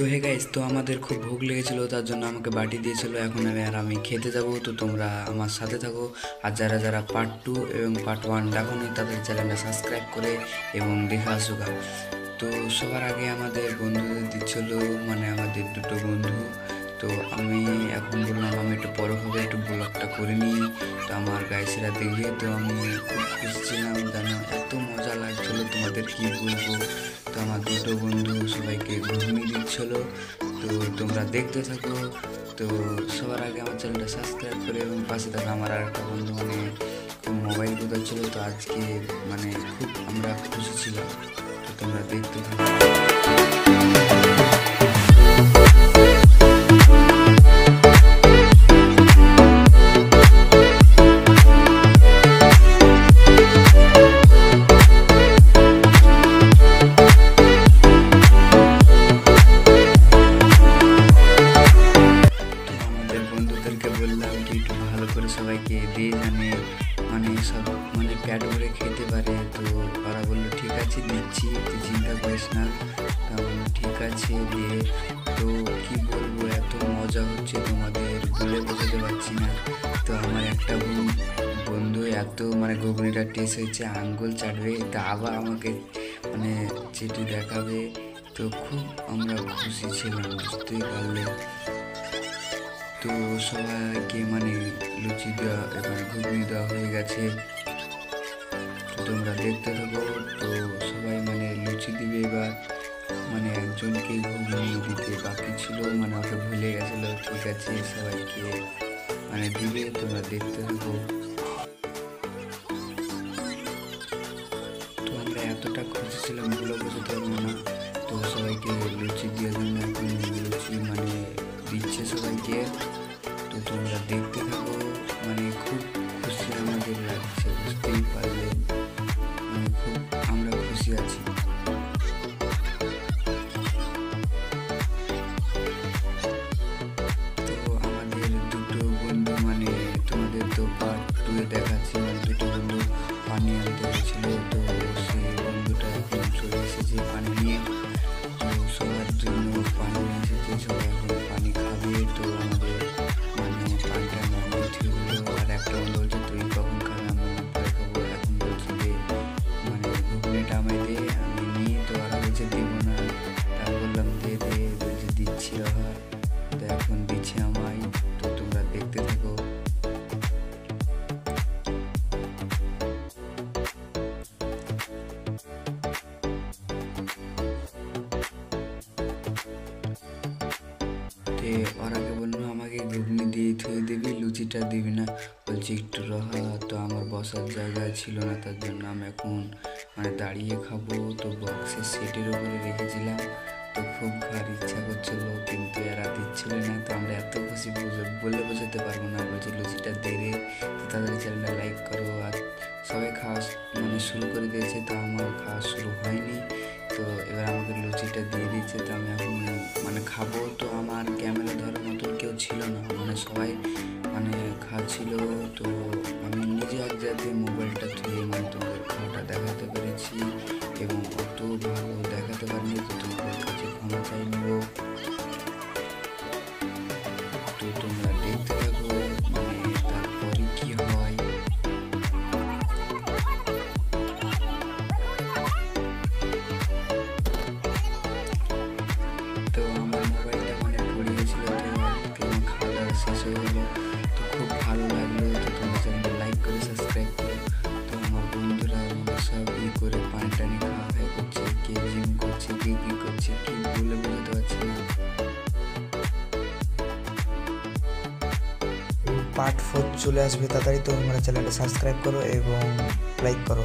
তো hey guys, তো আমাদের খুব ভোগ লেগেছিল, তার জন্য আমাকে বাটি দিয়েছিল। এখন আমি খেতে যাব। তো তোমরা আমার সাথে থাকো। আর যারা যারা পার্ট 2 এবং পার্ট 1 দেখোনি তাদের চ্যানেলটা সাবস্ক্রাইব করে এবং দেখে আসুক। তো সবার আগে আমাদের বন্ধুদের দিচ্ছিল, মানে আমাদের দুটো বন্ধু। তো আমি এখন বললাম আমি একটু পরে হবে, একটু ব্লগটা করে নিই। তো আমার গাইসেরা দেখবে, তো আমি খুব খুশি ছিলাম, জানো এত মজা লাগছিলো তোমাদের কি বলবো। তো আমার দুটো বন্ধু সবাইকে ঘুগনি দিচ্ছিল। তো তোমরা দেখতে থাকো। তো সবার আগে আমার চ্যানেলটা সাবস্ক্রাইব করে এবং পাশে থাকো। আমার আর একটা বন্ধু মানে খুব মোবাইল কোথাচ্ছিলো, তো আজকে মানে খুব আমরা খুশি ছিলাম। তো তোমরা দেখতে থাকো। বন্ধুদেরকে বললাম কি একটু ভালো করে সবাইকে দিয়ে মানে সব মানে প্যাট ভরে খেতে পারে। তো ওরা বললো ঠিক আছে দিচ্ছি, তুই চিন্তা করিস না। তা বললো ঠিক আছে দিয়ে। তো কি বলবো, এত মজা হচ্ছে তোমাদের বলে বোঝাতে পারছি না। তো আমার একটা বন্ধু এত মানে ঘুগনিটা টেস্ট হয়েছে, আঙ্গুল চাটবে, তা আবার আমাকে মানে চেটে দেখাবে। তো খুব আমরা খুশি ছিলাম, বুঝতেই পারলে। তো সবাইকে মানে লুচি দেওয়া মানে ঘুগনি দেওয়া হয়ে গেছে। তো তোমরা দেখতে থাকো। তো সবাই মানে লুচি দিবে এবার, মানে একজনকে ঘুগনি দিতে বাকি ছিল, মানে ওকে ভুলে গেছিল। ঠিক আছে সবাইকে মানে দিবে, তোমরা দেখতে থাকো। তো আমরা এতটা খুশি ছিলাম বলে বোঝাতে পারবো না। তো সবাইকে লুচি দেওয়ার জন্য এখন লুচি মানে দিচ্ছে সবাইকে। তো তোমরা দেখতে থাকো, মানে খুব খুশি আমাদের লাগছে, বুঝতেই পারলে। মানে খুব আমরা খুশি আছি। তো আমাদের দুটো বন্ধু মানে তোমাদের তো পার্ট 2 এ দেখাচ্ছি, মানে দুটো বন্ধু পানি আনতে গেছিল। তো সেই বন্ধুটা এখন চলে এসেছে পানি নিয়ে। তো সবার জন্য পানি এসেছে, সবাই এখন পানি খাবে। তো আমাদের মানে পানিটা নামিয়ে ঠিক হলো। আর একটা বন্ধু বলছে তুই কখন খাবে, আমি পরে খাবো। এখন বলছি যে মানে ঘুগনিটা আমায় দে, আমি নিই। তো ওরা বলছে দিব না। তা বললাম দে দে, বলছে দিচ্ছি ওরা। তো এখন দিচ্ছে আমায়। তো তোমরা দেখতে থাকো। তে ওর আগে বললো আমাকে ঘুগনি দিয়ে থুয়ে দিবি, লুচিটা দিবি না। বলছি একটু রহা। তো আমার বসার জায়গা ছিল না, তার জন্য আমি এখন মানে দাঁড়িয়ে খাবো। তো বক্সের সেটের উপরে রেখেছিলাম। তো খুব খাওয়ার ইচ্ছা করছিল, কিন্তু এরা দিচ্ছিল না। তো আমরা এত খুশি বলে বোঝাতে পারবো না। বলছি লুচিটা দে রে। তো তাদের চ্যানেলটা লাইক করো। আর সবাই খাওয়া মানে শুরু করে দিয়েছে, তো আমার খাওয়া শুরু হয়নি। তো এবার আমাকে লুচিটা দিয়ে দিচ্ছে। তো আমি এখন মানে খাবো। তো আমার ক্যামেরা ধরার মতন কেউ ছিল না, মানে সবাই মানে খাচ্ছিল। তো আমি নিজে এক জায়গায় মোবাইলটা ধুয়ে মানে তোমাদের খাওয়াটা দেখাতে পেরেছি, এবং অত ভালো দেখাতে পারিনি। তো তোমাদের কাছে ক্ষমা চাই নেব। তো তোমরা দেখতে থাকো মানে তারপরে কি হয়। তো আমার মোবাইলটা মানে পড়ে গেছিলো। তো খাওয়া দাওয়া শেষ হয়ে গেলো। তো খুব ভালো লাগলো। তো তোমরা চ্যানেলটা লাইক করে সাবস্ক্রাইব করো। তো আমার বন্ধুরা মানে সব করে পানি টানি খাওয়া খাওয়া করছে, কে জিম করছে, কে কী করছে, কি বলে বোঝাতে পারছি না। পার্ট 4 চলে আসবে তাড়াতাড়ি। তো তোমরা চ্যানেলটা সাবস্ক্রাইব করো এবং লাইক করো।